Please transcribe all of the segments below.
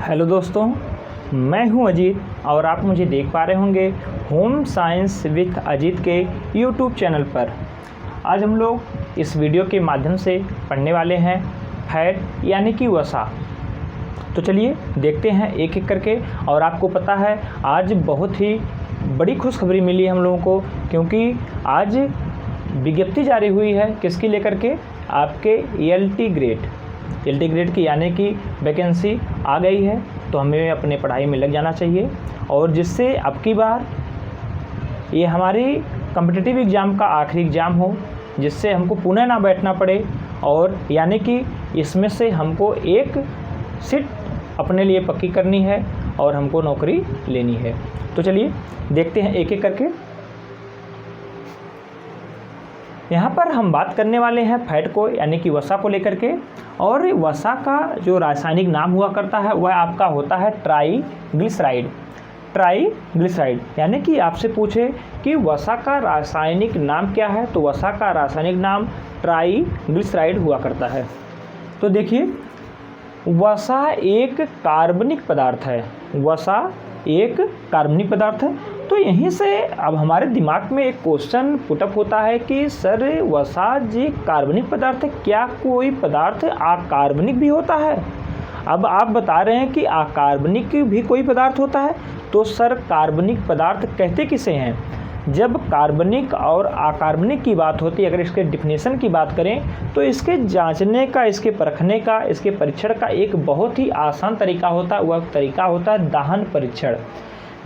Hello दोस्तों, मैं हूं अजीत और आप मुझे देख पा रहे होंगे होम साइंस विथ अजीत के यूट्यूब चैनल पर। आज हम लोग इस वीडियो के माध्यम से पढ़ने वाले हैं फैट यानी कि वसा। तो चलिए देखते हैं एक एक करके। और आपको पता है आज बहुत ही बड़ी खुशखबरी मिली है हम लोगों को, क्योंकि आज विज्ञप्ति जारी हुई है किसकी लेकर के, आपके एलटी ग्रेड की यानी कि वैकेंसी आ गई है। तो हमें अपने पढ़ाई में लग जाना चाहिए, और जिससे अब की बार ये हमारी कॉम्पिटिटिव एग्ज़ाम का आखिरी एग्ज़ाम हो, जिससे हमको पुनः ना बैठना पड़े, और यानी कि इसमें से हमको एक सीट अपने लिए पक्की करनी है और हमको नौकरी लेनी है। तो चलिए देखते हैं एक एक करके। यहाँ पर हम बात करने वाले हैं फैट को यानी कि वसा को लेकर के। और वसा का जो रासायनिक नाम हुआ करता है वह आपका होता है ट्राईग्लिसराइड। यानी कि आपसे पूछे कि वसा का रासायनिक नाम क्या है, तो वसा का रासायनिक नाम ट्राईग्लिसराइड हुआ करता है। तो देखिए, वसा एक कार्बनिक पदार्थ है। तो यहीं से अब हमारे दिमाग में एक क्वेश्चन पुटअप होता है कि सर वसा जी कार्बनिक पदार्थ है, क्या कोई पदार्थ अकार्बनिक भी होता है? अब आप बता रहे हैं कि अकार्बनिक भी कोई पदार्थ होता है, तो सर कार्बनिक पदार्थ कहते किसे हैं? जब कार्बनिक और अकार्बनिक की बात होती है, अगर इसके डिफिनेशन की बात करें, तो इसके जांचने का, इसके परखने का, इसके परीक्षण का एक बहुत ही आसान तरीका होता है। वह तरीका होता है दहन परीक्षण।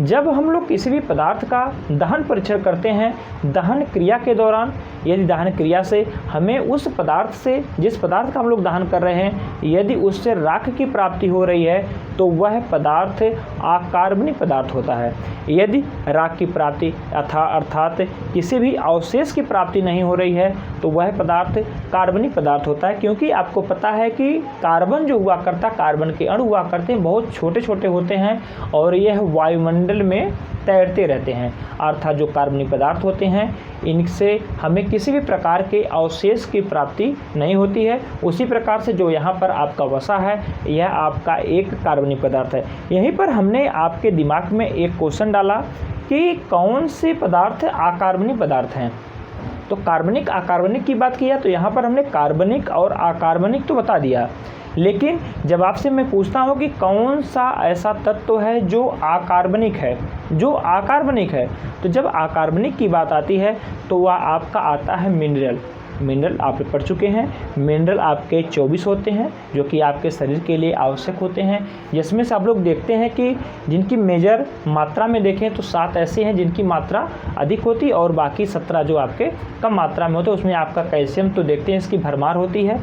जब हम लोग किसी भी पदार्थ का दहन परीक्षण करते हैं, दहन क्रिया के दौरान यदि दहन क्रिया से हमें उस पदार्थ से, जिस पदार्थ का हम लोग दहन कर रहे हैं, यदि उससे राख की प्राप्ति हो रही है, तो वह पदार्थ अकार्बनिक पदार्थ होता है। यदि राख की प्राप्ति अर्थात किसी भी अवशेष की प्राप्ति नहीं हो रही है, तो वह पदार्थ कार्बनिक पदार्थ होता है। क्योंकि आपको पता है कि कार्बन जो हुआ करता, कार्बन के अणु हुआ करते हैं, बहुत छोटे छोटे होते हैं और यह वायुमंडल में तैरते रहते हैं। अर्थात जो कार्बनिक पदार्थ होते हैं, इनसे हमें किसी भी प्रकार के अवशेष की प्राप्ति नहीं होती है। उसी प्रकार से जो यहाँ पर आपका वसा है, यह आपका एक कार्बनिक पदार्थ है। यहीं पर हमने आपके दिमाग में एक क्वेश्चन डाला कि कौन से पदार्थ अकार्बनिक पदार्थ हैं। तो कार्बनिक अकार्बनिक की बात किया, तो यहाँ पर हमने कार्बनिक और अकार्बनिक तो बता दिया, लेकिन जब आपसे मैं पूछता हूँ कि कौन सा ऐसा तत्व है जो अकार्बनिक है, तो जब अकार्बनिक की बात आती है तो वह आपका आता है मिनरल। आप पढ़ चुके हैं, मिनरल आपके 24 होते हैं जो कि आपके शरीर के लिए आवश्यक होते हैं, जिसमें से आप लोग देखते हैं कि जिनकी मेजर मात्रा में देखें तो 7 ऐसे हैं जिनकी मात्रा अधिक होती है, और बाकी 17 जो आपके कम मात्रा में होते हैं। उसमें आपका कैल्शियम तो देखते हैं इसकी भरमार होती है,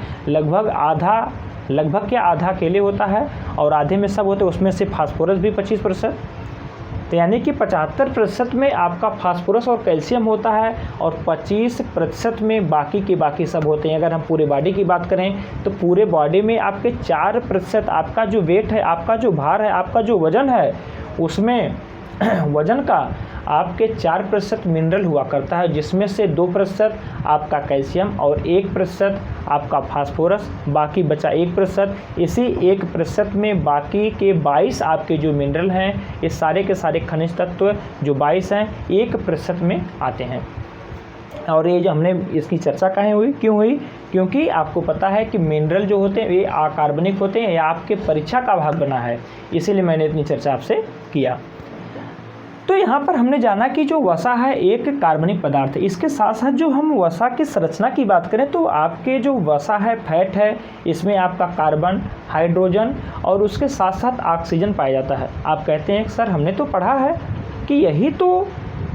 लगभग क्या आधा केले होता है, और आधे में सब होते हैं। उसमें से फास्फोरस भी 25%, तो यानी कि 75% में आपका फास्फोरस और कैल्शियम होता है, और 25% में बाकी के बाकी सब होते हैं। अगर हम पूरे बॉडी की बात करें, तो पूरे बॉडी में आपके 4% आपका जो वेट है, आपका जो भार है, आपका जो वज़न है, उसमें वज़न का आपके 4% मिनरल हुआ करता है, जिसमें से 2% आपका कैल्शियम और 1% आपका फास्फोरस, बाकी बचा 1%। इसी 1% में बाकी के 22 आपके जो मिनरल हैं, ये सारे के सारे खनिज तत्व जो 22 हैं 1% में आते हैं। और ये जो हमने इसकी चर्चा क्यों हुई, क्योंकि आपको पता है कि मिनरल जो होते हैं ये अकार्बनिक होते हैं, या आपके परीक्षा का भाग बना है, इसीलिए मैंने इतनी चर्चा आपसे किया। तो यहाँ पर हमने जाना कि जो वसा है एक कार्बनिक पदार्थ है। इसके साथ साथ जो हम वसा की संरचना की बात करें, तो आपके जो वसा है, फैट है, इसमें आपका कार्बन, हाइड्रोजन और उसके साथ साथ ऑक्सीजन पाया जाता है। आप कहते हैं सर हमने तो पढ़ा है कि यही तो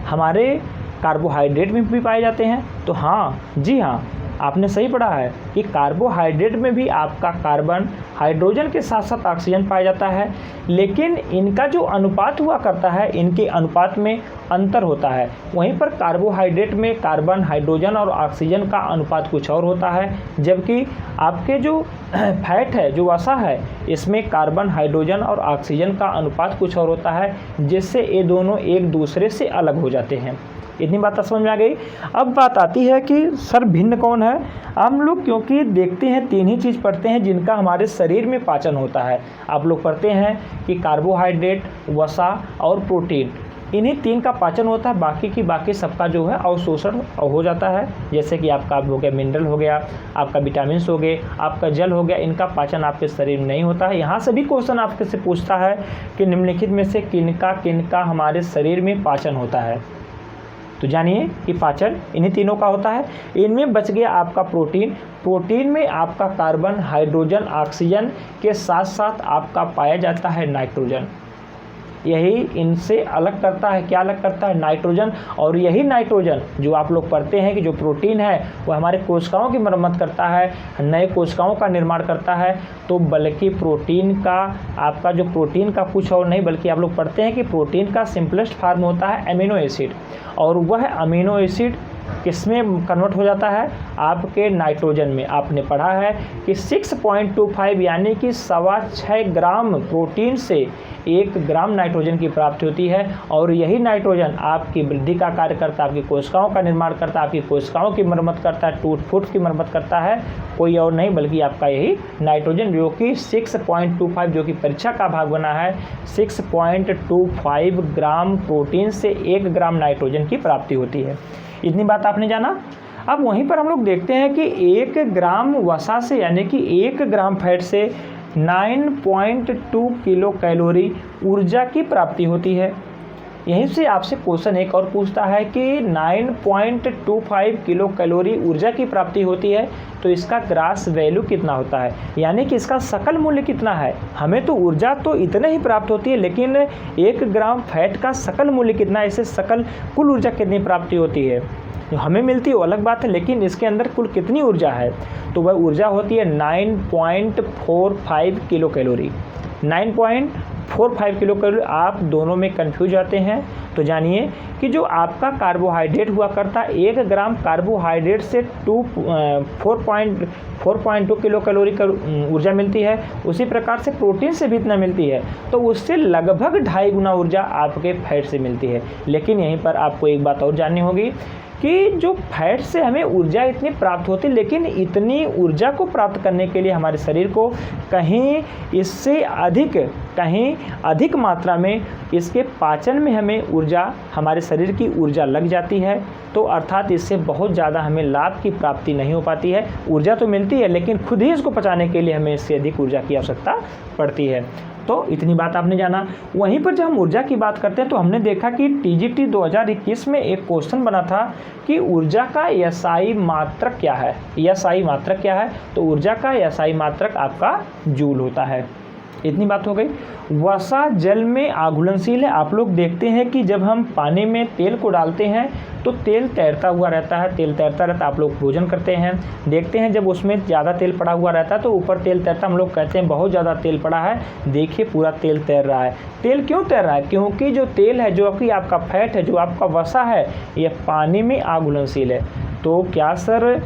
हमारे कार्बोहाइड्रेट में भी पाए जाते हैं। तो हाँ जी हाँ, आपने सही पढ़ा है कि कार्बोहाइड्रेट में भी आपका कार्बन, हाइड्रोजन के साथ साथ ऑक्सीजन पाया जाता है, लेकिन इनका जो अनुपात हुआ करता है, इनके अनुपात में अंतर होता है। वहीं पर कार्बोहाइड्रेट में कार्बन, हाइड्रोजन और ऑक्सीजन का अनुपात कुछ और होता है, जबकि आपके जो फैट है, जो वसा है, इसमें कार्बन, हाइड्रोजन और ऑक्सीजन का अनुपात कुछ और होता है, जिससे ये दोनों एक दूसरे से अलग हो जाते हैं। इतनी बात समझ में आ गई। अब बात आती है कि सर भिन्न कौन है। हम लोग क्योंकि देखते हैं 3 ही चीज़ पढ़ते हैं जिनका हमारे शरीर में पाचन होता है। आप लोग पढ़ते हैं कि कार्बोहाइड्रेट, वसा और प्रोटीन, इन्हीं 3 का पाचन होता है। बाकी की बाकी सबका जो है अवशोषण हो जाता है। जैसे कि आपका हो गया मिनरल हो गया, आपका विटामिन्स हो गए, आपका जल हो गया, इनका पाचन आपके शरीर में नहीं होता है। यहाँ से भी क्वेश्चन आपके से पूछता है कि निम्नलिखित में से किनका हमारे शरीर में पाचन होता है। तो जानिए कि पाचन इन्हीं तीनों का होता है। इनमें बच गया आपका प्रोटीन। प्रोटीन में आपका कार्बन, हाइड्रोजन, ऑक्सीजन के साथ साथ आपका पाया जाता है नाइट्रोजन। यही इनसे अलग करता है, क्या अलग करता है? नाइट्रोजन। और यही नाइट्रोजन जो आप लोग पढ़ते हैं कि जो प्रोटीन है वह हमारे कोशिकाओं की मरम्मत करता है, नए कोशिकाओं का निर्माण करता है। तो बल्कि प्रोटीन का, आपका जो प्रोटीन का कुछ और नहीं बल्कि आप लोग पढ़ते हैं कि प्रोटीन का सिंपलेस्ट फार्म होता है अमीनो एसिड, और वह अमीनो एसिड किस में कन्वर्ट हो जाता है? आपके नाइट्रोजन में। आपने पढ़ा है कि 6.25 यानी कि 6.25 ग्राम प्रोटीन से 1 ग्राम नाइट्रोजन की प्राप्ति होती है। और यही नाइट्रोजन आपकी वृद्धि का कार्य करता है, आपकी कोशिकाओं का निर्माण करता है, आपकी कोशिकाओं की मरम्मत करता है, टूट फूट की मरम्मत करता है, कोई और नहीं बल्कि आपका यही नाइट्रोजन, जो कि 6.25 जो कि परीक्षा का भाग बना है, 6.25 ग्राम प्रोटीन से 1 ग्राम नाइट्रोजन की प्राप्ति होती है। इतनी बात आपने जाना। अब वहीं पर हम लोग देखते हैं कि 1 ग्राम वसा से यानी कि 1 ग्राम फैट से 9.2 किलो कैलोरी ऊर्जा की प्राप्ति होती है। यहीं से आपसे क्वेश्चन एक और पूछता है कि 9.25 किलो कैलोरी ऊर्जा की प्राप्ति होती है, तो इसका ग्रास वैल्यू कितना होता है, यानी कि इसका सकल मूल्य कितना है। हमें तो ऊर्जा तो इतने ही प्राप्त होती है, लेकिन 1 ग्राम फैट का सकल मूल्य कितना है, इससे सकल कुल ऊर्जा कितनी प्राप्ति होती है जो हमें मिलती है वो अलग बात है, लेकिन इसके अंदर कुल कितनी ऊर्जा है, तो वह ऊर्जा होती है 9.45 किलो कैलोरी। 9.45 kilo calorie. आप दोनों में कंफ्यूज आते हैं तो जानिए कि जो आपका कार्बोहाइड्रेट हुआ करता है, 1 ग्राम कार्बोहाइड्रेट से 4.2 किलो कैलोरी का ऊर्जा मिलती है। उसी प्रकार से प्रोटीन से भी इतना मिलती है, तो उससे लगभग 2.5 गुना ऊर्जा आपके फैट से मिलती है। लेकिन यहीं पर आपको एक बात और जाननी होगी कि जो फैट से हमें ऊर्जा इतनी प्राप्त होती, लेकिन इतनी ऊर्जा को प्राप्त करने के लिए हमारे शरीर को कहीं इससे अधिक मात्रा में इसके पाचन में हमें ऊर्जा, हमारे शरीर की ऊर्जा लग जाती है। तो अर्थात इससे बहुत ज़्यादा हमें लाभ की प्राप्ति नहीं हो पाती है। ऊर्जा तो मिलती है लेकिन खुद ही इसको पचाने के लिए हमें इससे अधिक ऊर्जा की आवश्यकता पड़ती है। तो इतनी बात आपने जाना। वहीं पर जब हम ऊर्जा की बात करते हैं तो हमने देखा कि टीजीटी 2021 में एक क्वेश्चन बना था कि ऊर्जा का एसआई मात्रक क्या है। एसआई मात्रक क्या है? तो ऊर्जा का एसआई मात्रक आपका जूल होता है। इतनी बात हो गई। वसा जल में आघूलनशील है। आप लोग देखते हैं कि जब हम पानी में तेल को डालते हैं तो तेल तैरता हुआ रहता है, तेल तैरता रहता है। आप लोग भोजन करते हैं, देखते हैं जब उसमें ज़्यादा तेल पड़ा हुआ रहता है तो ऊपर तेल तैरता, हम लोग कहते हैं बहुत ज़्यादा तेल पड़ा है, देखिए पूरा तेल तैर रहा है। तेल क्यों तैर रहा है? क्योंकि जो तेल है, जो कि आपका फैट है, जो आपका वसा है, यह पानी में आघूलनशील है। तो क्या सर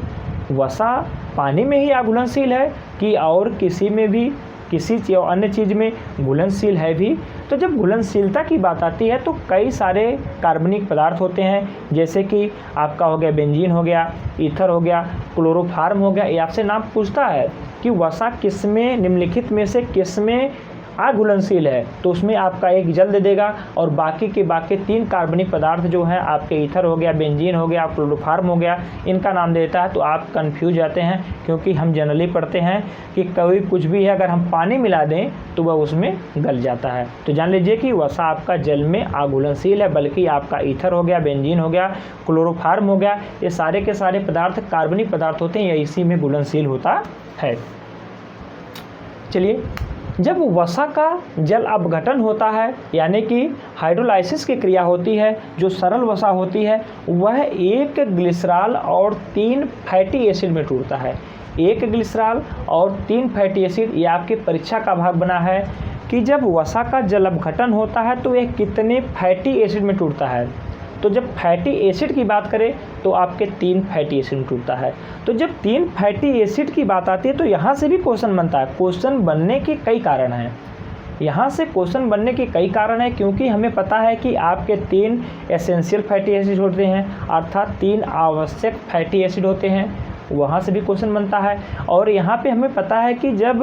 वसा पानी में ही आघूलनशील है कि और किसी में भी, किसी अन्य चीज़ में घुलनशील है भी? तो जब घुलनशीलता की बात आती है तो कई सारे कार्बनिक पदार्थ होते हैं, जैसे कि आपका हो गया बेंजीन हो गया, ईथर हो गया, क्लोरोफार्म हो गया। ये आपसे नाम पूछता है कि वसा किसमें, निम्नलिखित में से किसमें अघुलनशील है, तो उसमें आपका एक जल दे देगा और बाकी के बाकी 3 कार्बनिक पदार्थ जो हैं आपके ईथर हो गया, बेंजीन हो गया, क्लोरोफार्म हो गया, इनका नाम देता है। तो आप कंफ्यूज जाते हैं क्योंकि हम जनरली पढ़ते हैं कि कोई कुछ भी है अगर हम पानी मिला दें तो वह उसमें गल जाता है। तो जान लीजिए कि वसा आपका जल में अघुलनशील है, बल्कि आपका ईथर हो गया, बेंजीन हो गया, क्लोरोफार्म हो गया, ये सारे के सारे पदार्थ कार्बनिक पदार्थ होते हैं, ये इसी में घुलनशील होता है। चलिए, जब वसा का जल अपघटन होता है यानी कि हाइड्रोलाइसिस की क्रिया होती है, जो सरल वसा होती है वह 1 ग्लिसरॉल और 3 फैटी एसिड में टूटता है। 1 ग्लिसरॉल और 3 फैटी एसिड, ये आपकी परीक्षा का भाग बना है कि जब वसा का जल अपघटन होता है तो यह कितने फैटी एसिड में टूटता है। तो जब फैटी एसिड की बात करें तो आपके 3 फैटी एसिड में टूटता है। तो जब 3 फैटी एसिड की बात आती है तो यहाँ से भी क्वेश्चन बनता है। क्वेश्चन बनने के कई कारण हैं। यहाँ से क्वेश्चन बनने के कई कारण हैं, क्योंकि हमें पता है कि आपके 3 एसेंशियल फैटी एसिड होते हैं, अर्थात 3 आवश्यक फैटी एसिड होते हैं, वहाँ से भी क्वेश्चन बनता है। और यहाँ पे हमें पता है कि जब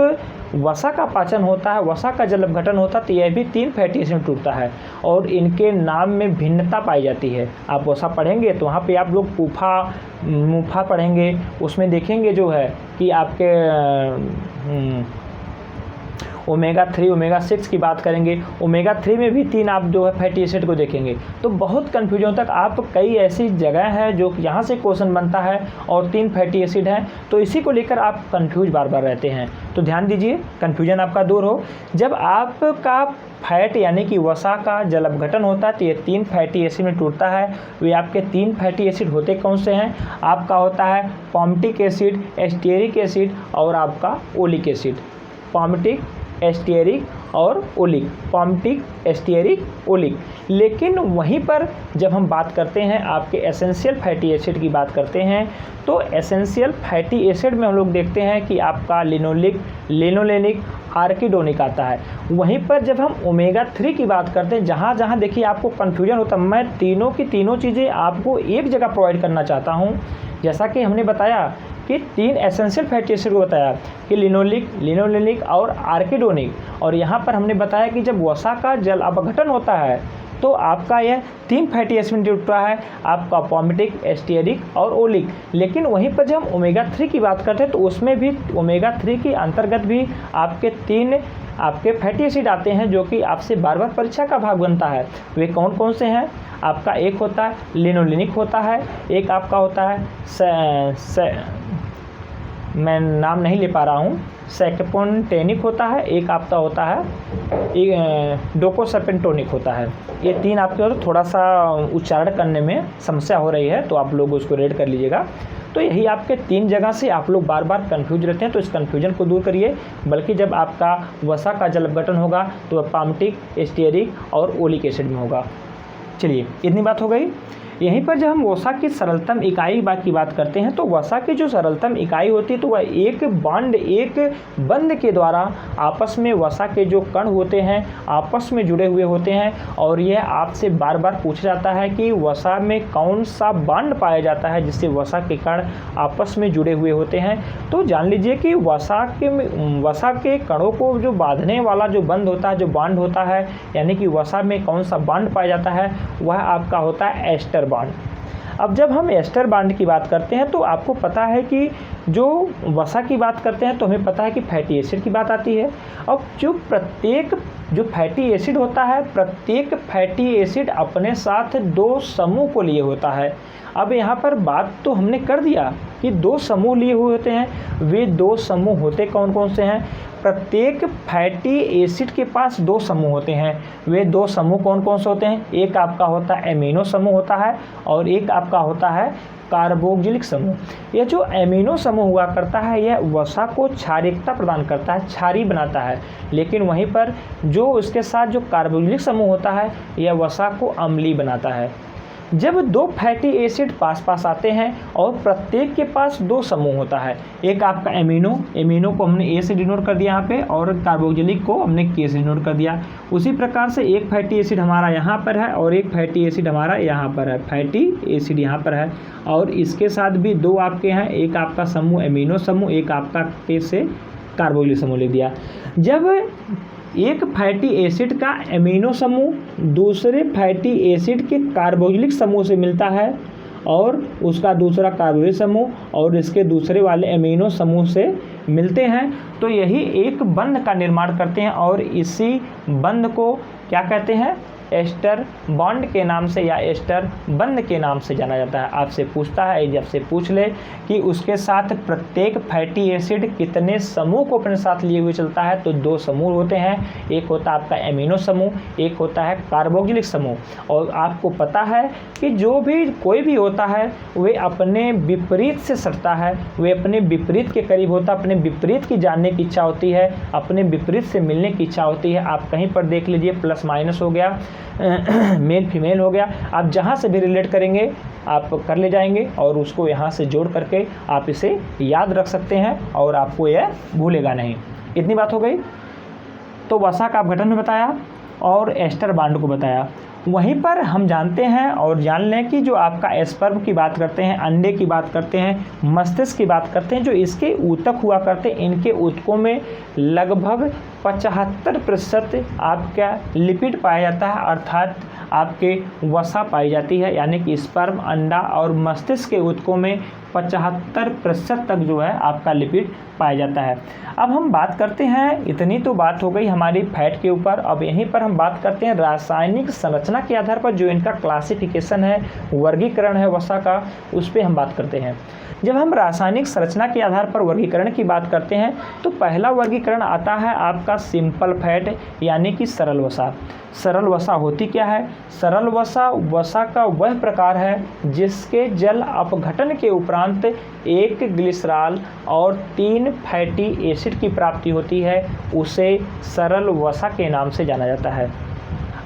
वसा का पाचन होता है, वसा का जल अपघटन होता है, तो यह भी 3 फैटी एसिड में टूटता है और इनके नाम में भिन्नता पाई जाती है। आप वसा पढ़ेंगे तो वहाँ पे आप लोग मुफा पढ़ेंगे, उसमें देखेंगे जो है कि आपके ओमेगा 3 ओमेगा 6 की बात करेंगे, ओमेगा 3 में भी 3 आप जो है फैटी एसिड को देखेंगे। तो बहुत कन्फ्यूजन तक आप कई ऐसी जगह है जो यहाँ से क्वेश्चन बनता है और 3 फैटी एसिड हैं, तो इसी को लेकर आप कन्फ्यूज बार बार रहते हैं। तो ध्यान दीजिए, कन्फ्यूजन आपका दूर हो। जब आपका फैट यानी कि वसा का जल अपघटन होता है तो ये 3 फैटी एसिड में टूटता है। वे आपके 3 फैटी एसिड होते कौन से हैं? आपका होता है पामटिक एसिड, एस्टेरिक एसिड और आपका ओलिक एसिड। पामटिक, एस्टेरिक और ओलिक, पामटिक, एस्टेरिक, ओलिक। लेकिन वहीं पर जब हम बात करते हैं आपके एसेंशियल फैटी एसिड की बात करते हैं, तो एसेंशियल फैटी एसिड में हम लोग देखते हैं कि आपका लिनोलिक, लिनोलेनिक, आर्किडोनिक आता है। वहीं पर जब हम ओमेगा 3 की बात करते हैं, जहाँ जहाँ देखिए आपको कन्फ्यूजन होता है, मैं तीनों की तीनों चीज़ें आपको एक जगह प्रोवाइड करना चाहता हूँ। जैसा कि हमने बताया कि 3 एसेंशियल फैटी एसिड को बताया कि लिनोलिक, लिनोलेनिक और आर्किडोनिक, और यहाँ पर हमने बताया कि जब वसा का जल अपघटन होता है तो आपका यह 3 फैटी एसिड में टूटता है, आपका पामटिक, एस्टेरिक और ओलिक। लेकिन वहीं पर जब हम ओमेगा 3 की बात करते हैं तो उसमें भी ओमेगा 3 के अंतर्गत भी आपके 3 आपके फैटी एसिड आते हैं, जो कि आपसे बार बार परीक्षा का भाग बनता है। वे कौन कौन से हैं? आपका एक होता है लिनोलेनिक होता है, एक आपका होता है मैं नाम नहीं ले पा रहा हूँ, सेकपोन्टेनिक होता है, एक आपका होता है डोकोसर्पेंटोनिक होता है। ये 3 आपके थोड़ा सा उच्चारण करने में समस्या हो रही है, तो आप लोग उसको रेड कर लीजिएगा। तो यही आपके 3 जगह से आप लोग बार बार कंफ्यूज रहते हैं, तो इस कन्फ्यूजन को दूर करिए। बल्कि जब आपका वसा का जल अपघटन होगा तो पामटिक, एस्टेरिक और ओलिक एसिड में होगा। चलिए, इतनी बात हो गई। यहीं पर जब हम वसा की सरलतम इकाई की बात करते हैं, तो वसा की जो सरलतम इकाई होती है तो वह एक बंध के द्वारा आपस में वसा के जो कण होते हैं आपस में जुड़े हुए होते हैं। और यह आपसे बार बार पूछा जाता है कि वसा में कौन सा बॉन्ड पाया जाता है जिससे वसा के कण आपस में जुड़े हुए होते हैं। तो जान लीजिए कि वसा के कणों को जो बांधने वाला जो बंध होता है, जो बॉन्ड होता है, यानी कि वसा में कौन सा बॉन्ड पाया जाता है, वह आपका होता है एस्टर बॉन्ड। अब जब हम एस्टर बॉन्ड की बात करते हैं तो आपको पता है कि जो वसा की बात करते हैं तो हमें पता है कि फैटी एसिड की बात आती है। अब जो फैटी एसिड होता है, प्रत्येक फैटी एसिड अपने साथ 2 समूह को लिए होता है। अब यहाँ पर बात तो हमने कर दिया कि 2 समूह लिए हुए होते हैं। वे 2 समूह होते कौन कौन से हैं? प्रत्येक फैटी एसिड के पास 2 समूह होते हैं। वे 2 समूह कौन कौन से होते हैं? एक आपका होता है एमिनो समूह होता है और एक आपका होता है कार्बोक्जिलिक समूह। यह जो एमिनो समूह हुआ करता है यह वसा को क्षारीयता प्रदान करता है, क्षारी बनाता है। लेकिन वहीं पर जो उसके साथ जो कार्बोक्जिलिक समूह होता है यह वसा को अम्लीय बनाता है। जब 2 फैटी एसिड पास आते हैं और प्रत्येक के पास 2 समूह होता है, एक आपका एमिनो को हमने ए से डिनोट कर दिया यहाँ पे, और कार्बोक्जिलिक को हमने के से डिनोट कर दिया। उसी प्रकार से एक फैटी एसिड हमारा यहाँ पर है और एक फैटी एसिड हमारा यहाँ पर है, फैटी एसिड यहाँ पर है, और इसके साथ भी 2 आपके हैं, एक आपका समूह एमिनो समूह, एक आपका के से कार्बोक्जिलिक समूह लिख दिया। जब एक फैटी एसिड का एमिनो समूह दूसरे फैटी एसिड के कार्बोक्जिलिक समूह से मिलता है और उसका दूसरा कार्बोक्जिलिक समूह और इसके दूसरे वाले एमिनो समूह से मिलते हैं, तो यही एक बंध का निर्माण करते हैं और इसी बंध को क्या कहते हैं? एस्टर बॉन्ड के नाम से या एस्टर बंध के नाम से जाना जाता है। आपसे पूछता है, जब से पूछ ले कि उसके साथ प्रत्येक फैटी एसिड कितने समूह को अपने साथ लिए हुए चलता है, तो 2 समूह होते हैं, एक होता है आपका एमिनो समूह, एक होता है कार्बोक्जिलिक समूह। और आपको पता है कि जो भी कोई भी होता है वे अपने विपरीत से सटता है, वे अपने विपरीत के करीब होता है, अपने विपरीत की जानने की इच्छा होती है, अपने विपरीत से मिलने की इच्छा होती है। आप कहीं पर देख लीजिए प्लस माइनस हो गया, मेल फीमेल हो गया, आप जहाँ से भी रिलेट करेंगे आप कर ले जाएंगे और उसको यहाँ से जोड़ करके आप इसे याद रख सकते हैं और आपको यह भूलेगा नहीं। इतनी बात हो गई। तो वसा का अपघटन भी बताया और एस्टर बॉन्ड को बताया। वहीं पर हम जानते हैं और जान लें कि जो आपका स्पर्म की बात करते हैं, अंडे की बात करते हैं, मस्तिष्क की बात करते हैं, जो इसके ऊतक हुआ करते हैं, इनके ऊतकों में लगभग 75% आपका लिपिड पाया जाता है, अर्थात आपके वसा पाई जाती है, यानी कि स्पर्म, अंडा और मस्तिष्क के ऊतकों में 75% तक जो है आपका लिपिड पाया जाता है। अब हम बात करते हैं, इतनी तो बात हो गई हमारी फैट के ऊपर। अब यहीं पर हम बात करते हैं रासायनिक संरचना के आधार पर जो इनका क्लासिफिकेशन है, वर्गीकरण है वसा का, उस पर हम बात करते हैं। जब हम रासायनिक संरचना के आधार पर वर्गीकरण की बात करते हैं तो पहला वर्गीकरण आता है आपका सिंपल फैट, यानी कि सरल वसा। सरल वसा होती क्या है? सरल वसा वसा का वह प्रकार है जिसके जल अपघटन के उपरांत 1 ग्लिसरॉल और 3 फैटी एसिड की प्राप्ति होती है, उसे सरल वसा के नाम से जाना जाता है।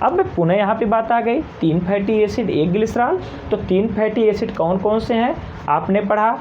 अब पुनः यहाँ पे बात आ गई 3 फैटी एसिड 1 ग्लिसरॉल। तो 3 फैटी एसिड कौन कौन से हैं? आपने पढ़ा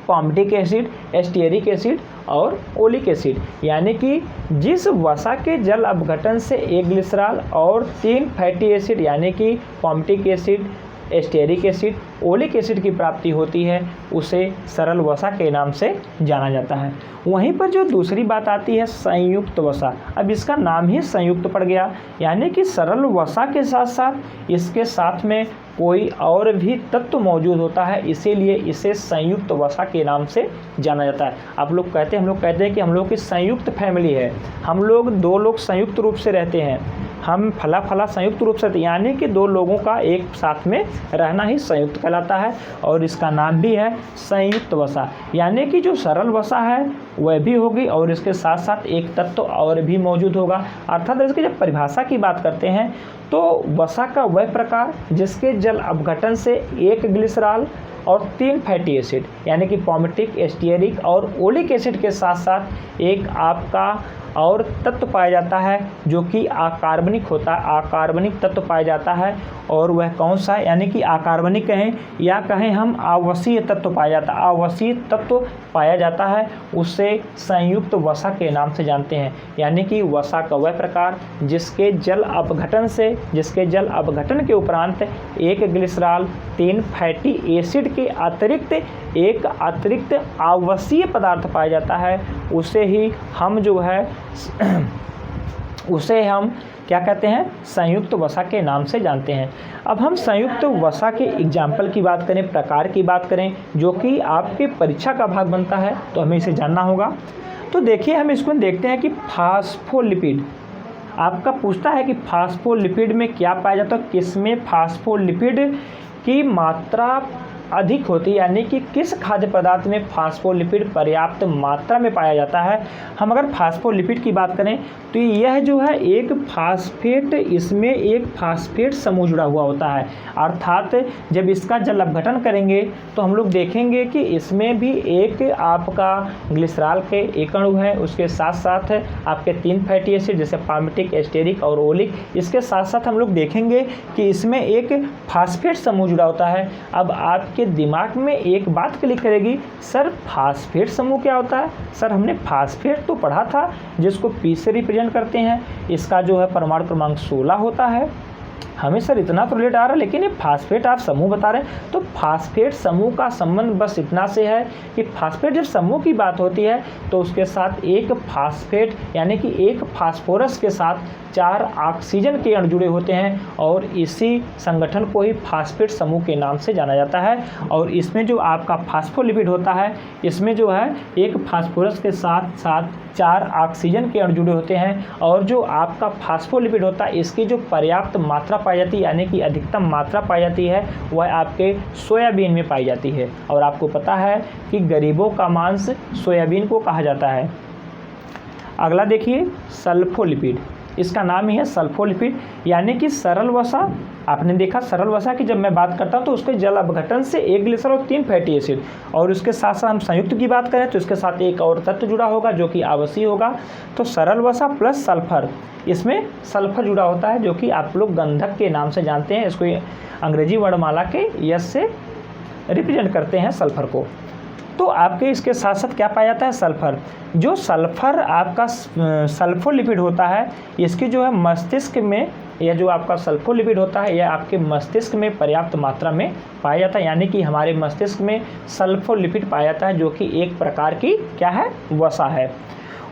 पामिटिक एसिड, एस्टियरिक एसिड और ओलिक एसिड, यानी कि जिस वसा के जल अपघटन से 1 ग्लिसरॉल और 3 फैटी एसिड यानी कि palmitic acid, stearic acid, oleic acid की प्राप्ति होती है, उसे सरल वसा के नाम से जाना जाता है। वहीं पर जो दूसरी बात आती है संयुक्त वसा। अब इसका नाम ही संयुक्त पड़ गया, यानी कि सरल वसा के साथ साथ इसके साथ में कोई और भी तत्व मौजूद होता है, इसीलिए इसे संयुक्त वसा के नाम से जाना जाता है। हम लोग कहते हैं कि हम लोग की संयुक्त फैमिली है, हम लोग 2 लोग संयुक्त रूप से रहते हैं, हम फला फला संयुक्त रूप से, यानी कि 2 लोगों का एक साथ में रहना ही संयुक्त कहलाता है, और इसका नाम भी है संयुक्त वसा। यानी कि जो सरल वसा है वह भी होगी और इसके साथ साथ एक तत्व और भी मौजूद होगा। अर्थात इसकी जब परिभाषा की बात करते हैं तो वसा का वह प्रकार जिसके जल अपघटन से 1 ग्लिसरॉल और 3 फैटी एसिड यानी कि पामिटिक, एस्टियरिक और ओलिक एसिड के साथ साथ एक आपका और तत्व पाया जाता है जो कि अकार्बनिक होता है, अकार्बनिक तत्व पाया जाता है। और वह कौन सा है? यानी कि अकार्बनिक कहें या कहें हम आवासीय तत्व पाया जाता है, आवासीय तत्व पाया जाता है, उससे संयुक्त वसा के नाम से जानते हैं। यानी कि वसा का वह प्रकार जिसके जल अपघटन के उपरांत 1 ग्लिसरॉल, 3 फैटी एसिड के अतिरिक्त एक अतिरिक्त आवासीय पदार्थ पाया जाता है, उसे ही हम जो है उसे हम क्या कहते हैं? संयुक्त वसा के नाम से जानते हैं। अब हम संयुक्त वसा के एग्जाम्पल की बात करें, प्रकार की बात करें, जो कि आपके परीक्षा का भाग बनता है, तो हमें इसे जानना होगा। तो देखिए हम इसको देखते हैं कि फास्फोलिपिड आपका पूछता है कि फास्फोलिपिड में क्या पाया जाता है, किसमें फास्फोलिपिड की मात्रा अधिक होती है, यानी कि किस खाद्य पदार्थ में फास्फोलिपिड पर्याप्त मात्रा में पाया जाता है। हम अगर फास्फोलिपिड की बात करें तो यह जो है एक फास्फेट, इसमें एक फास्फेट समूह जुड़ा हुआ होता है। अर्थात जब इसका जल अपघटन करेंगे तो हम लोग देखेंगे कि इसमें भी एक आपका ग्लिसरॉल के एक अणु है, उसके साथ साथ आपके 3 फैटी एसिड जैसे पामिटिक, एस्टेरिक और ओलिक, इसके साथ साथ हम लोग देखेंगे कि इसमें एक फास्फेट समूह जुड़ा होता है। अब आपके दिमाग में एक बात क्लिक करेगी, सर फास्फेट समूह क्या होता है? सर हमने फास्फेट तो पढ़ा था जिसको पी से रिप्रेजेंट करते हैं, इसका जो है परमाणु क्रमांक 16 होता है, हमें सर इतना तो रिलेट आ रहा है, लेकिन ये फास्फेट आप समूह बता रहे हैं। तो फास्फेट समूह का संबंध बस इतना से है कि फास्फेट जब समूह की बात होती है तो उसके साथ एक फास्फेट यानी कि एक फास्फोरस के साथ 4 ऑक्सीजन के अणु जुड़े होते हैं, और इसी संगठन को ही फास्फेट समूह के नाम से जाना जाता है। और इसमें जो आपका फास्फोलिपिड होता है, इसमें जो है एक फास्फोरस के साथ साथ 4 ऑक्सीजन के अणु जुड़े होते हैं, और जो आपका फास्फोलिपिड होता है इसकी जो पर्याप्त मात्रा पाई जाती है यानी कि अधिकतम मात्रा पाई जाती है वह आपके सोयाबीन में पाई जाती है। और आपको पता है कि गरीबों का मांस सोयाबीन को कहा जाता है। अगला देखिए सल्फोलिपिड, इसका नाम ही है सल्फोलिपिड, यानी कि सरल वसा। आपने देखा सरल वसा की जब मैं बात करता हूं तो उसके जल अपघटन से 1 ग्लिसरॉल और 3 फैटी एसिड, और उसके साथ साथ हम संयुक्त की बात करें तो इसके साथ एक और तत्व जुड़ा होगा जो कि आवासीय होगा। तो सरल वसा प्लस सल्फर, इसमें सल्फर जुड़ा होता है जो कि आप लोग गंधक के नाम से जानते हैं, इसको अंग्रेजी वर्णमाला के यस से रिप्रेजेंट करते हैं सल्फर को। तो आपके इसके साथ साथ क्या पाया जाता है, सल्फर। जो सल्फर आपका सल्फोलिपिड होता है, इसकी जो है मस्तिष्क में, यह जो आपका सल्फोलिपिड होता है यह आपके मस्तिष्क में पर्याप्त मात्रा में पाया जाता है, यानी कि हमारे मस्तिष्क में सल्फोलिपिड पाया जाता है, जो कि एक प्रकार की क्या है, वसा है।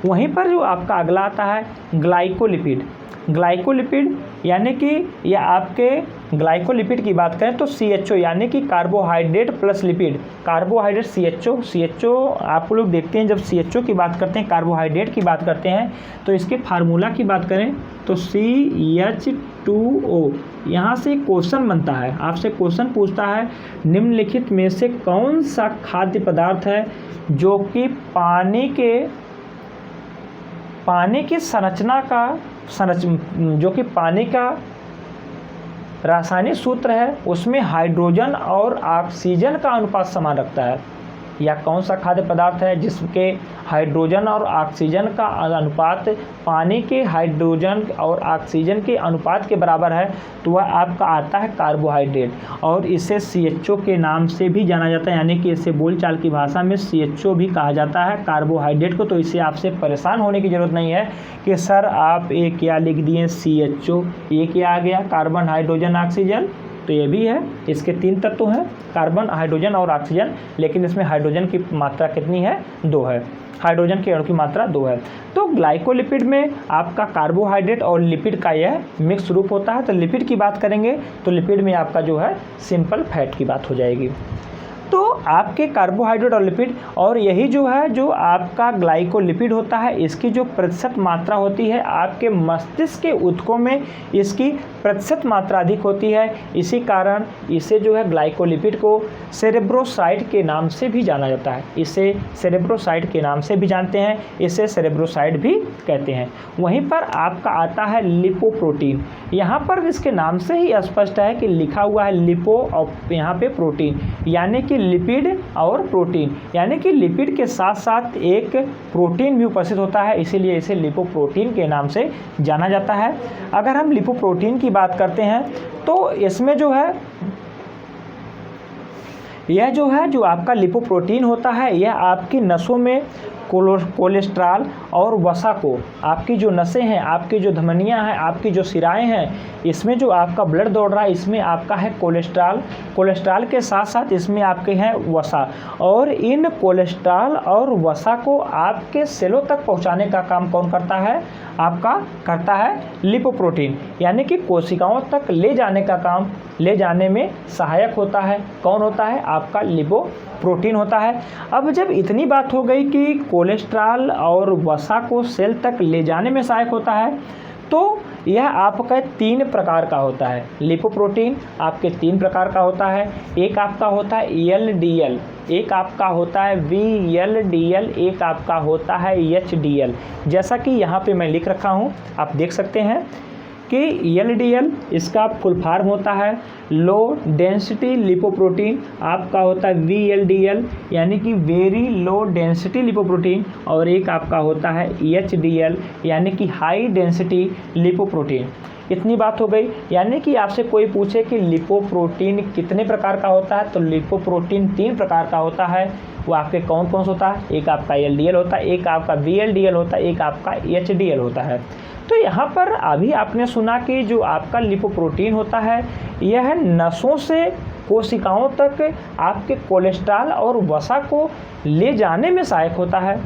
वहीं पर जो आपका अगला आता है ग्लाइकोलिपिड। ग्लाइकोलिपिड यानी कि यह आपके ग्लाइकोलिपिड की बात करें तो CHO यानी कि carbohydrate plus lipid. Carbohydrate CHO आप लोग देखते हैं जब CHO की बात करते हैं, कार्बोहाइड्रेट की बात करते हैं, तो इसके फार्मूला की बात करें तो CH2O। यहाँ से क्वेश्चन बनता है, आपसे क्वेश्चन पूछता है निम्नलिखित में से कौन सा खाद्य पदार्थ है जो कि पानी की संरचना का जो कि पानी का रासायनिक सूत्र है उसमें हाइड्रोजन और ऑक्सीजन का अनुपात समान रखता है। या कौन सा खाद्य पदार्थ है जिसके हाइड्रोजन और ऑक्सीजन का अनुपात पानी के हाइड्रोजन और ऑक्सीजन के अनुपात के बराबर है, तो वह आपका आता है कार्बोहाइड्रेट। और इसे CHO के नाम से भी जाना जाता है, यानी कि इसे बोलचाल की भाषा में CHO भी कहा जाता है कार्बोहाइड्रेट को। तो इससे आपसे परेशान होने की ज़रूरत नहीं है कि सर आप ये क्या लिख दिए CHO, ये क्या आ गया, कार्बन हाइड्रोजन ऑक्सीजन। तो ये भी है, इसके 3 तत्व हैं, कार्बन हाइड्रोजन और ऑक्सीजन, लेकिन इसमें हाइड्रोजन की मात्रा कितनी है, 2 है। हाइड्रोजन के अणु की मात्रा 2 है। तो ग्लाइकोलिपिड में आपका कार्बोहाइड्रेट और लिपिड का यह मिक्स रूप होता है। तो लिपिड की बात करेंगे तो लिपिड में आपका जो है सिंपल फैट की बात हो जाएगी। तो आपके कार्बोहाइड्रेट और लिपिड, और यही जो है जो आपका ग्लाइकोलिपिड होता है, इसकी जो प्रतिशत मात्रा होती है आपके मस्तिष्क के ऊतकों में इसकी प्रतिशत मात्रा अधिक होती है। इसी कारण इसे जो है ग्लाइकोलिपिड को सेरेब्रोसाइट के नाम से भी जाना जाता है। इसे सेरेब्रोसाइट के नाम से भी जानते हैं, इसे सेरेब्रोसाइट भी कहते हैं। वहीं पर आपका आता है लिपोप्रोटीन। यहाँ पर इसके नाम से ही स्पष्ट है कि लिखा हुआ है लिपो और यहाँ पे प्रोटीन, यानी कि लिपिड और प्रोटीन, यानी कि लिपिड के साथ साथ एक प्रोटीन भी उपस्थित होता है, इसीलिए इसे लिपोप्रोटीन के नाम से जाना जाता है। अगर हम लिपोप्रोटीन की बात करते हैं तो इसमें जो है यह जो आपका लिपोप्रोटीन होता है यह आपकी नसों में कोलेस्ट्रॉल और वसा को, आपकी जो नसें हैं, आपकी जो धमनियां हैं, आपकी जो शिराएं हैं, इसमें जो आपका ब्लड दौड़ रहा है इसमें आपका है कोलेस्ट्रॉल के साथ साथ इसमें आपके हैं वसा, और इन कोलेस्ट्रॉल और वसा को आपके सेलों तक पहुंचाने का काम कौन करता है, आपका करता है लिपोप्रोटीन, यानी कि कोशिकाओं तक ले जाने का काम, ले जाने में सहायक होता है। कौन होता है, आपका लिपोप्रोटीन होता है। अब जब इतनी बात हो गई कि कोलेस्ट्रॉल और वसा को सेल तक ले जाने में सहायक होता है, तो यह आपका 3 प्रकार का होता है। लिपोप्रोटीन आपके 3 प्रकार का होता है। एक आपका होता है LDL, एक आपका होता है VLDL, एक आपका होता है HDL। जैसा कि यहाँ पे मैं लिख रखा हूँ, आप देख सकते हैं कि LDL इसका फुल फॉर्म होता है लो डेंसिटी लिपोप्रोटीन, आपका होता है VLDL यानी कि वेरी लो डेंसिटी लिपोप्रोटीन, और एक आपका होता है HDL यानी कि हाई डेंसिटी लिपोप्रोटीन। इतनी बात हो गई। यानी कि आपसे कोई पूछे कि लिपोप्रोटीन कितने प्रकार का होता है, तो लिपोप्रोटीन 3 प्रकार का होता है। वो आपके कौन कौन सा होता है, एक आपका LDL होता है, एक आपका VLDL होता है, एक आपका HDL होता है। तो यहाँ पर अभी आपने सुना कि जो आपका लिपोप्रोटीन होता है यह नसों से कोशिकाओं तक आपके कोलेस्ट्रॉल और वसा को ले जाने में सहायक होता है,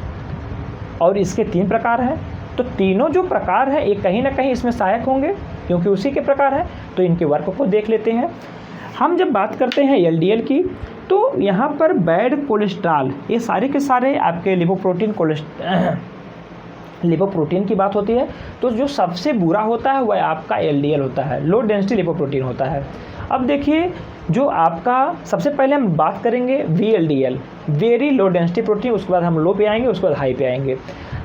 और इसके 3 प्रकार हैं। तो तीनों जो प्रकार हैं ये कहीं ना कहीं इसमें सहायक होंगे क्योंकि उसी के प्रकार हैं। तो इनके वर्क को देख लेते हैं। हम जब बात करते हैं LDL की, तो यहाँ पर बैड कोलेस्ट्रॉल, ये सारे के सारे आपके लिपोप्रोटीन की बात होती है। तो जो सबसे बुरा होता है वह आपका LDL होता है, लो डेंसिटी लिपोप्रोटीन होता है। अब देखिए जो आपका सबसे पहले हम बात करेंगे VLDL, very low density protein, उसके बाद हम लो पे आएंगे, उसके बाद हाई पे आएंगे।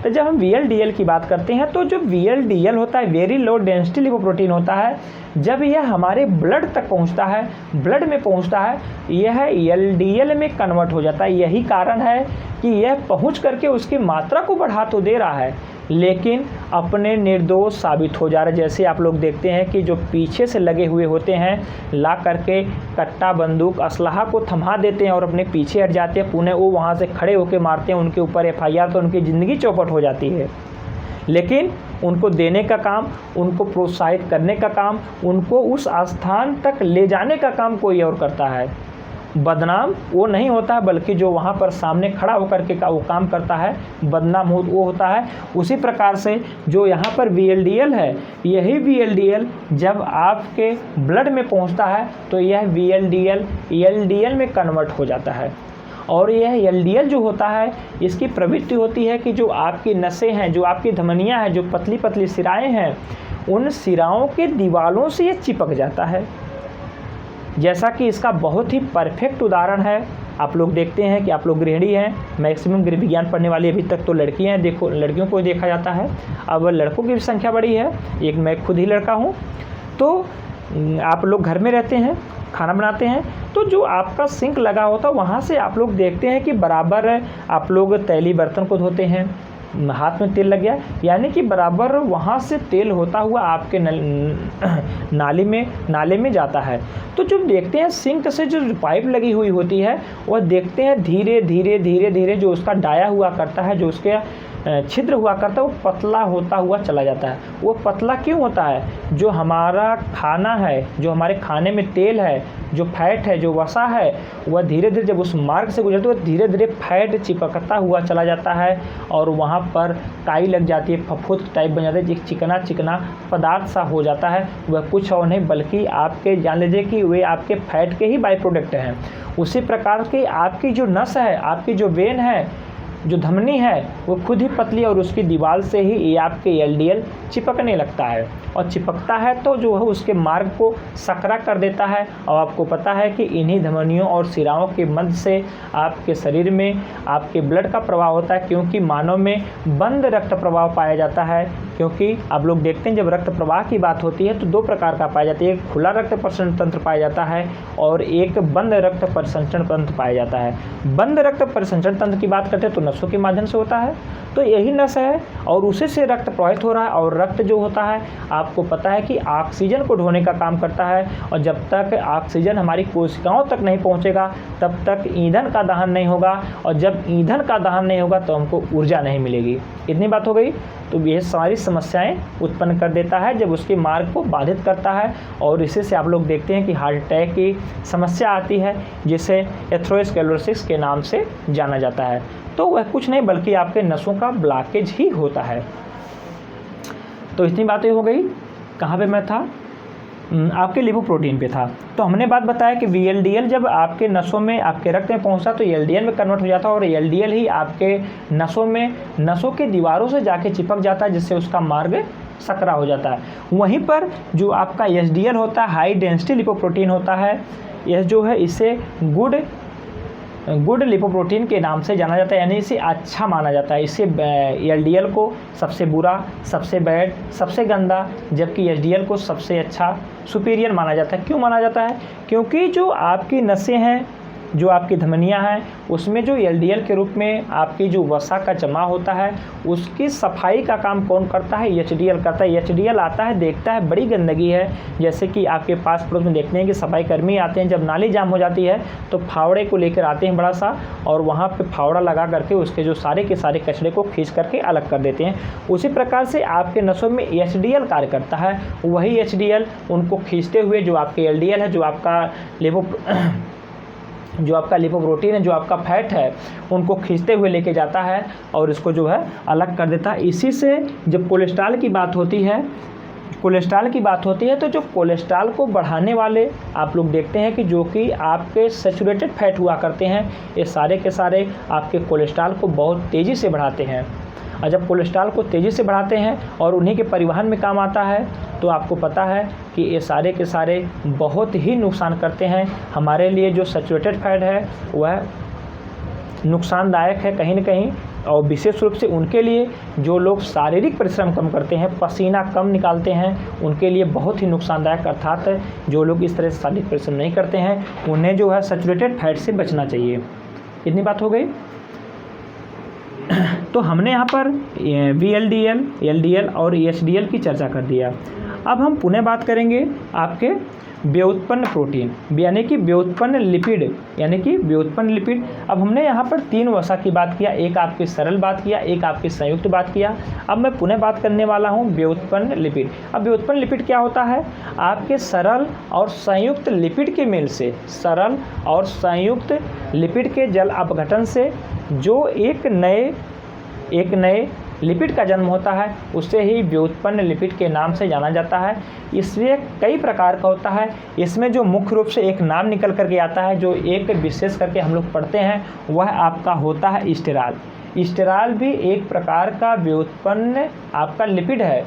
तो जब हम VLDL की बात करते हैं तो जो VLDL होता है वेरी लो डेंसिटी लिपोप्रोटीन होता है, जब यह हमारे ब्लड तक पहुंचता है, ब्लड में पहुंचता है, यह LDL में कन्वर्ट हो जाता है। यही कारण है कि यह पहुंच करके उसकी मात्रा को बढ़ा तो दे रहा है, लेकिन अपने निर्दोष साबित हो जा रहा है। जैसे आप लोग देखते हैं कि जो पीछे से लगे हुए होते हैं, ला करके कट्टा, बंदूक, असलहा को थमा देते हैं और अपने पीछे हट जाते हैं, पुनः वो वहाँ से खड़े होकर मारते हैं, उनके ऊपर FIR, तो उनकी ज़िंदगी चौपट हो जाती है। लेकिन उनको देने का काम, उनको प्रोत्साहित करने का काम, उनको उस स्थान तक ले जाने का काम कोई और करता है। बदनाम वो नहीं होता है, बल्कि जो वहाँ पर सामने खड़ा होकर के वो काम करता है, बदनाम वो होता है। उसी प्रकार से जो यहाँ पर VLDL है, यही VLDL जब आपके ब्लड में पहुँचता है तो यह VLDL LDL में कन्वर्ट हो जाता है। और यह LDL जो होता है, इसकी प्रवृत्ति होती है कि जो आपकी नसें हैं, जो आपकी धमनियाँ हैं, जो पतली पतली सिराएँ हैं, उन सिराओं के दीवालों से ये चिपक जाता है। जैसा कि इसका बहुत ही परफेक्ट उदाहरण है, आप लोग देखते हैं कि आप लोग गृहिणी हैं, मैक्सिमम गृह विज्ञान पढ़ने वाली अभी तक तो लड़कियां हैं, देखो लड़कियों को देखा जाता है, अब लड़कों की भी संख्या बड़ी है, एक मैं खुद ही लड़का हूं। तो आप लोग घर में रहते हैं, खाना बनाते हैं, तो जो आपका सिंक लगा होता है वहाँ से आप लोग देखते हैं कि बराबर आप लोग तैली बर्तन को धोते हैं, हाथ में तेल लग गया, यानी कि बराबर वहाँ से तेल होता हुआ आपके नाले में जाता है। तो जब देखते हैं सिंक से जो पाइप लगी हुई होती है, वह देखते हैं धीरे धीरे धीरे धीरे जो उसका डाया हुआ करता है, जो उसके छिद्र हुआ करता है, वो पतला होता हुआ चला जाता है। वो पतला क्यों होता है? जो हमारा खाना है, जो हमारे खाने में तेल है, जो फैट है, जो वसा है, वह धीरे धीरे जब उस मार्ग से गुजरते हुए धीरे धीरे फैट चिपकता हुआ चला जाता है और वहाँ पर काई लग जाती है, फफूंद टाइप बन जाता है, एक चिकना चिकना पदार्थ सा हो जाता है। वह कुछ और नहीं बल्कि आपके, जान लीजिए कि वे आपके फैट के ही बाई प्रोडक्ट हैं। उसी प्रकार की आपकी जो नस है, आपकी जो वेन है, जो धमनी है, वो खुद ही पतली और उसकी दीवार से ही ये आपके LDL चिपकने लगता है, और चिपकता है तो जो है उसके मार्ग को सकरा कर देता है। और आपको पता है कि इन्हीं धमनियों और सिराओं के मध्य से आपके शरीर में आपके ब्लड का प्रवाह होता है, क्योंकि मानव में बंद रक्त प्रवाह पाया जाता है। क्योंकि आप लोग देखते हैं जब रक्त प्रवाह की बात होती है तो दो प्रकार का पाया जाता है, एक खुला रक्त परिसंचरण तंत्र पाया जाता है और एक बंद रक्त परिसंचरण तंत्र पाया जाता है। बंद रक्त परिसंचरण तंत्र की बात करते हैं तो नसों के माध्यम से होता है, तो यही नस है और उसी से रक्त प्रवाहित हो रहा है। और रक्त जो होता है आपको पता है कि ऑक्सीजन को ढोने का काम करता है, और जब तक ऑक्सीजन हमारी कोशिकाओं तक नहीं पहुंचेगा तब तक ईंधन का दहन नहीं होगा, और जब ईंधन का दहन नहीं होगा तो हमको ऊर्जा नहीं मिलेगी। इतनी बात हो गई। तो ये सारी समस्याएं उत्पन्न कर देता है जब उसके मार्ग को बाधित करता है, और इसी से आप लोग देखते हैं कि हार्ट अटैक की समस्या आती है, जिसे एथेरोस्क्लेरोसिस के नाम से जाना जाता है। तो वह कुछ नहीं बल्कि आपके नसों का ब्लॉकेज ही होता है। तो इतनी बातें हो गई। कहाँ पे मैं था? आपके लिपोप्रोटीन पे था। तो हमने बात बताया कि VLDL जब आपके नसों में, आपके रक्त में पहुंचता तो LDL में कन्वर्ट हो जाता है, और LDL ही आपके नसों में, नसों की दीवारों से जाके चिपक जाता है, जिससे उसका मार्ग सकरा हो जाता है। वहीं पर जो आपका HDL होता है, हाई डेंसिटी लिपोप्रोटीन होता है, यह जो है इसे गुड लिपोप्रोटीन के नाम से जाना जाता है, यानी इसे अच्छा माना जाता है। इसे LDL को सबसे बुरा, सबसे बैड, सबसे गंदा, जबकि HDL को सबसे अच्छा, सुपीरियर माना जाता है। क्यों माना जाता है? क्योंकि जो आपकी नसें हैं, जो आपकी धमनियां हैं, उसमें जो LDL के रूप में आपकी जो वसा का जमा होता है, उसकी सफाई का काम कौन करता है? HDL करता है। HDL आता है, देखता है बड़ी गंदगी है, जैसे कि आपके पास पड़ोस में देखते हैं कि सफाई कर्मी आते हैं, जब नाली जाम हो जाती है तो फावड़े को लेकर आते हैं बड़ा सा, और वहाँ पे फावड़ा लगा करके उसके जो सारे के सारे कचरे को खींच करके अलग कर देते हैं। उसी प्रकार से आपके नसों में HDL कार्य करता है। वही HDL उनको खींचते हुए जो आपके LDL है, जो आपका लिपोप्रोटीन है, जो आपका फैट है, उनको खींचते हुए लेके जाता है और इसको जो है अलग कर देता है। इसी से जब कोलेस्ट्रॉल की बात होती है, तो जो कोलेस्ट्रॉल को बढ़ाने वाले आप लोग देखते हैं कि जो कि आपके सैचुरेटेड फैट हुआ करते हैं, ये सारे के सारे आपके कोलेस्ट्रॉल को बहुत तेज़ी से बढ़ाते हैं। और जब कोलेस्ट्रॉल को तेज़ी से बढ़ाते हैं और उन्हीं के परिवहन में काम आता है, तो आपको पता है कि ये सारे के सारे बहुत ही नुकसान करते हैं हमारे लिए। जो सैचुरेटेड फैट है वह नुकसानदायक है कहीं न कहीं, और विशेष रूप से उनके लिए जो लोग शारीरिक परिश्रम कम करते हैं, पसीना कम निकालते हैं, उनके लिए बहुत ही नुकसानदायक। अर्थात जो लोग इस तरह से शारीरिक परिश्रम नहीं करते हैं, उन्हें जो है सैचुरेटेड फैट से बचना चाहिए। इतनी बात हो गई। तो हमने यहाँ पर VLDL, LDL और EHDL की चर्चा कर दिया। अब हम पुनः बात करेंगे आपके व्युत्पन्न प्रोटीन यानी कि व्युत्पन्न लिपिड अब हमने यहाँ पर 3 वसा की बात किया, एक आपकी सरल बात किया, एक आपकी संयुक्त बात किया। अब मैं पुनः बात करने वाला हूँ व्युत्पन्न लिपिड। अब व्युत्पन्न लिपिड क्या होता है? आपके सरल और संयुक्त लिपिड के मेल से, सरल और संयुक्त लिपिड के जल अपघटन से जो एक नए लिपिड का जन्म होता है, उसे ही व्युत्पन्न लिपिड के नाम से जाना जाता है। इसलिए कई प्रकार का होता है। इसमें जो मुख्य रूप से एक नाम निकल करके आता है, जो एक विशेष करके हम लोग पढ़ते हैं, वह आपका होता है स्टेरॉल। स्टेरॉल भी एक प्रकार का व्युत्पन्न आपका लिपिड है,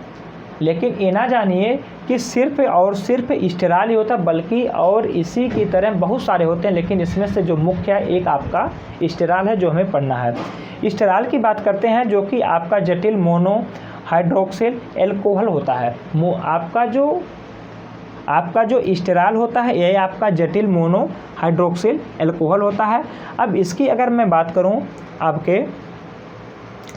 लेकिन ये ना जानिए कि सिर्फ और सिर्फ स्टेरॉल ही होता, बल्कि और इसी की तरह बहुत सारे होते हैं, लेकिन इसमें से जो मुख्य है एक आपका स्टेरॉल है जो हमें पढ़ना है। स्टेरॉल की बात करते हैं, जो कि आपका जटिल मोनो हाइड्रोक्सिल एल्कोहल होता है। आपका जो स्टेरॉल होता है यह आपका जटिल मोनो हाइड्रोक्सिल एल्कोहल होता है। अब इसकी अगर मैं बात करूं आपके,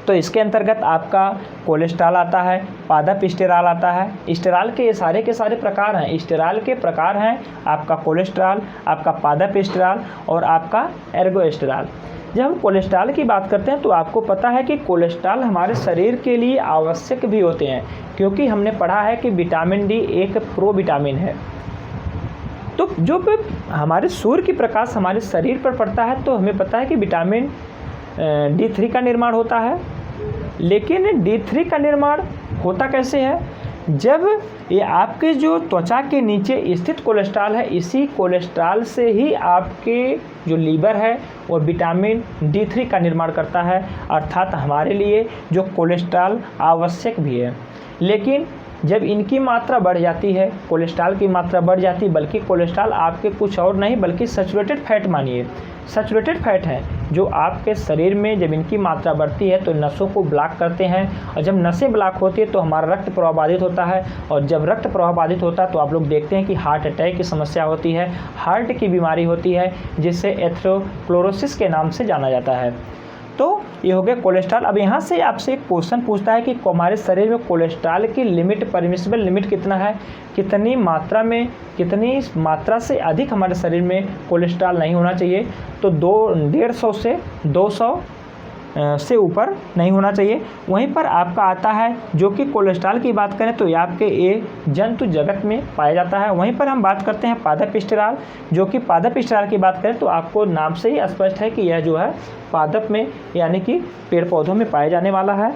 तो इसके अंतर्गत आपका कोलेस्ट्रॉल आता है, पादप स्टेरॉल आता है। स्टेरॉल के ये सारे के सारे प्रकार हैं। स्टेरॉल के प्रकार हैं आपका कोलेस्ट्रॉल, आपका पादप स्टेरॉल और आपका एर्गोस्टेरॉल। जब हम कोलेस्ट्रॉल की बात करते हैं तो आपको पता है कि कोलेस्ट्रॉल हमारे शरीर के लिए आवश्यक भी होते हैं, क्योंकि हमने पढ़ा है कि विटामिन डी एक प्रोविटामिन है। तो जो हमारे सूर्य की प्रकाश हमारे शरीर पर पड़ता है, तो हमें पता है कि विटामिन D3 का निर्माण होता है। लेकिन D3 का निर्माण होता कैसे है? जब ये आपके जो त्वचा के नीचे स्थित कोलेस्ट्रॉल है, इसी कोलेस्ट्रॉल से ही आपके जो लीवर है वो विटामिन D3 का निर्माण करता है। अर्थात हमारे लिए जो कोलेस्ट्रॉल आवश्यक भी है। लेकिन जब इनकी मात्रा बढ़ जाती है, कोलेस्ट्रॉल की मात्रा बढ़ जाती है, बल्कि कोलेस्ट्रॉल आपके कुछ और नहीं बल्कि सैचुरेटेड फैट मानिए, सैचुरेटेड फैट है जो आपके शरीर में जब इनकी मात्रा बढ़ती है तो नसों को ब्लॉक करते हैं, और जब नसें ब्लॉक होती है तो हमारा रक्त प्रवाह बाधित होता है, और जब रक्त प्रवाह बाधित होता है तो आप लोग देखते हैं कि हार्ट अटैक की समस्या होती है, हार्ट की बीमारी होती है, जिसे एथेरोस्क्लेरोसिस के नाम से जाना जाता है। तो ये हो गया कोलेस्ट्रॉल। अब यहाँ से आपसे एक क्वेश्चन पूछता है कि हमारे शरीर में कोलेस्ट्रॉल की लिमिट, परमिसिबल लिमिट कितना है, कितनी मात्रा से अधिक हमारे शरीर में कोलेस्ट्रॉल नहीं होना चाहिए। तो 150 से 200 से ऊपर नहीं होना चाहिए। वहीं पर आपका आता है जो कि कोलेस्ट्रॉल की बात करें तो ये आपके जंतु जगत में पाया जाता है। वहीं पर हम बात करते हैं पादप स्टेरॉल, जो कि पादप स्टेरॉल की बात करें तो आपको नाम से ही स्पष्ट है कि यह जो है पादप में यानी कि पेड़ पौधों में पाया जाने वाला है।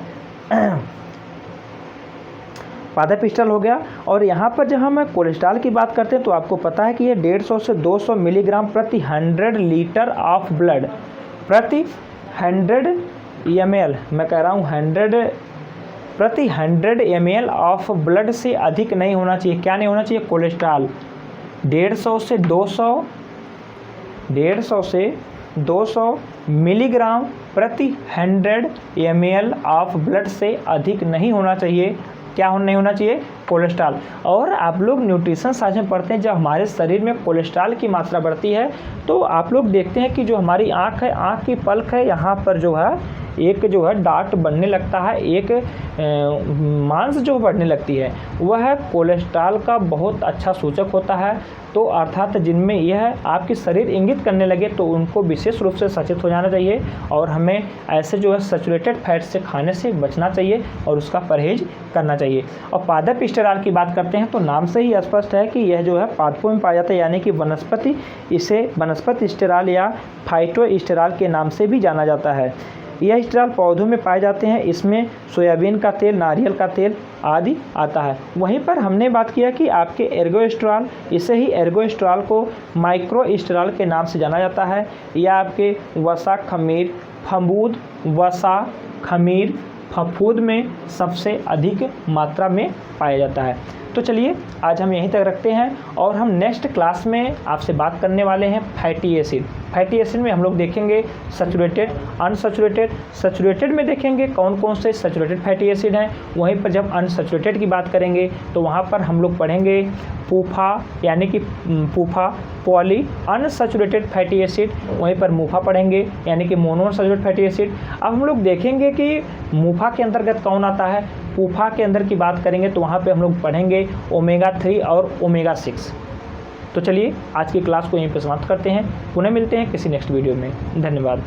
पादप स्टेरॉल हो गया। और यहाँ पर जब हम कोलेस्ट्रॉल की बात करते हैं तो आपको पता है कि ये 150 से 200 मिलीग्राम प्रति 100 लीटर ऑफ ब्लड प्रति 100 ml, मैं कह रहा हूँ 100 प्रति 100 ml ऑफ ब्लड से अधिक नहीं होना चाहिए। क्या नहीं होना चाहिए? कोलेस्ट्रॉल 150 से 200 मिलीग्राम प्रति 100 ml ऑफ ब्लड से अधिक नहीं होना चाहिए। क्या नहीं होना चाहिए? कोलेस्ट्रॉल। और आप लोग न्यूट्रिशन साइंस में पढ़ते हैं, जब हमारे शरीर में कोलेस्ट्रॉल की मात्रा बढ़ती है तो आप लोग देखते हैं कि जो हमारी आँख है, आँख की पलक है, यहाँ पर जो है एक जो है डार्ट बनने लगता है, एक मांस जो बढ़ने लगती है, वह कोलेस्ट्रॉल का बहुत अच्छा सूचक होता है। तो अर्थात जिनमें यह आपकी शरीर इंगित करने लगे तो उनको विशेष रूप से सचेत हो जाना चाहिए, और हमें ऐसे जो है सैचुरेटेड फैट से खाने से बचना चाहिए और उसका परहेज करना चाहिए। और पादप स्टेरॉल की बात करते हैं तो नाम से ही स्पष्ट है कि यह जो है पादपों में पाया जाता है, यानी कि वनस्पति, इसे वनस्पति स्टेरॉल या फाइटो स्टेरॉल के नाम से भी जाना जाता है। यह स्टेरॉल पौधों में पाए जाते हैं, इसमें सोयाबीन का तेल, नारियल का तेल आदि आता है। वहीं पर हमने बात किया कि आपके एर्गोस्टेरॉल, इसे ही एर्गोस्टेरॉल को माइक्रो स्टेरॉल के नाम से जाना जाता है। यह आपके वसा, खमीर, फफूंद, वसा, खमीर, फफूंद में सबसे अधिक मात्रा में पाया जाता है। तो चलिए आज हम यहीं तक रखते हैं और हम नेक्स्ट क्लास में आपसे बात करने वाले हैं फैटी एसिड। फैटी एसिड में हम लोग देखेंगे सैचुरेटेड, अनसैचुरेटेड। सैचुरेटेड में देखेंगे कौन कौन से सैचुरेटेड फैटी एसिड हैं। वहीं पर जब अनसैचुरेटेड की बात करेंगे तो वहाँ पर हम लोग पढ़ेंगे पूफा यानी कि पूफा पॉली अनसैचुरेटेड फैटी एसिड। वहीं पर मूफा पढ़ेंगे यानी कि मोनोअनसैचुरेटेड फैटी एसिड। अब हम लोग देखेंगे कि मूफा के अंतर्गत कौन आता है। पूफा के अंदर की बात करेंगे तो वहाँ पे हम लोग पढ़ेंगे ओमेगा 3 और ओमेगा 6। तो चलिए आज की क्लास को यहीं पर समाप्त करते हैं। पुनः मिलते हैं किसी नेक्स्ट वीडियो में। धन्यवाद।